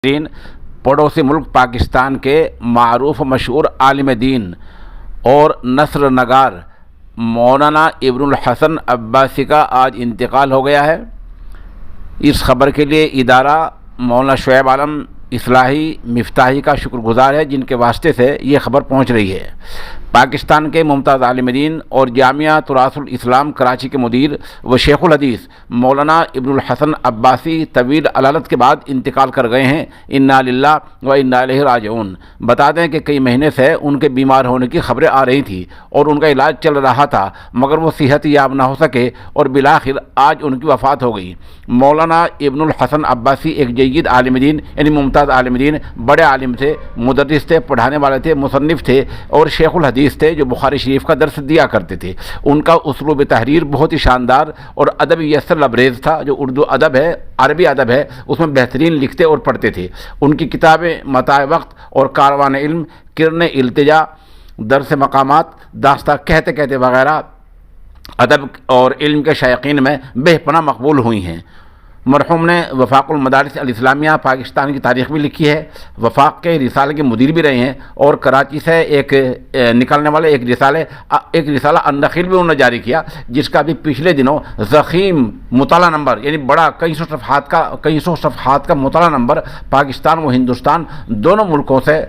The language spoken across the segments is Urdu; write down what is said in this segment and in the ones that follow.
دین پڑوسی ملک پاکستان کے معروف و مشہور عالم دین اور نثر نگار مولانا ابن الحسن عباسی کا آج انتقال ہو گیا ہے۔ اس خبر کے لیے ادارہ مولانا شعیب عالم اصلاحی مفتاحی کا شکر گزار ہے، جن کے واسطے سے یہ خبر پہنچ رہی ہے۔ پاکستان کے ممتاز عالم دین اور جامعہ تراث الاسلام کراچی کے مدیر و شیخ الحدیث مولانا ابن الحسن عباسی طویل علالت کے بعد انتقال کر گئے ہیں۔ انا للہ و انا الیہ راجعون۔ بتا دیں کہ کئی مہینے سے ان کے بیمار ہونے کی خبریں آ رہی تھیں اور ان کا علاج چل رہا تھا، مگر وہ صحت یاب نہ ہو سکے اور بالآخر آج ان کی وفات ہو گئی۔ مولانا ابن الحسن عباسی ایک جید عالم دین یعنی ممتاز عالم دین، بڑے عالم تھے، مدرس تھے، پڑھانے والے تھے، مصنف تھے اور شیخ الحدیث تھے جو بخاری شریف کا درس دیا کرتے تھے۔ ان کا اسلوب تحریر بہت ہی شاندار اور ادب یسر لبریز تھا۔ جو اردو ادب ہے، عربی ادب ہے، اس میں بہترین لکھتے اور پڑھتے تھے۔ ان کی کتابیں متاع وقت اور کاروان علم، کرن التجا، درس مقامات، داستہ کہتے کہتے وغیرہ ادب اور علم کے شائقین میں بے پناہ مقبول ہوئی ہیں۔ مرحوم نے وفاق المدارس الاسلامیہ پاکستان کی تاریخ بھی لکھی ہے، وفاق کے رسالے کے مدیر بھی رہے ہیں اور کراچی سے ایک نکلنے والے ایک رسالہ النخیل بھی انہوں نے جاری کیا، جس کا بھی پچھلے دنوں ضخیم مطالعہ نمبر یعنی بڑا کئی سو صفحات کا مطالعہ نمبر پاکستان و ہندوستان دونوں ملکوں سے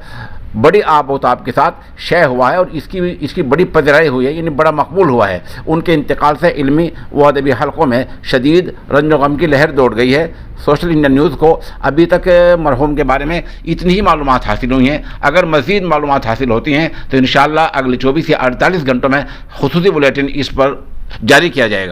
بڑی آب و تاب کے ساتھ شائع ہوا ہے اور اس کی بڑی پذیرائی ہوئی ہے، یعنی بڑا مقبول ہوا ہے۔ ان کے انتقال سے علمی و ادبی حلقوں میں شدید رنج و غم کی لہر دوڑ گئی ہے۔ سوشل انڈیا نیوز کو ابھی تک مرحوم کے بارے میں اتنی ہی معلومات حاصل ہوئی ہیں۔ اگر مزید معلومات حاصل ہوتی ہیں تو انشاءاللہ اگلے 24 یا 48 گھنٹوں میں خصوصی بلیٹن اس پر جاری کیا جائے گا۔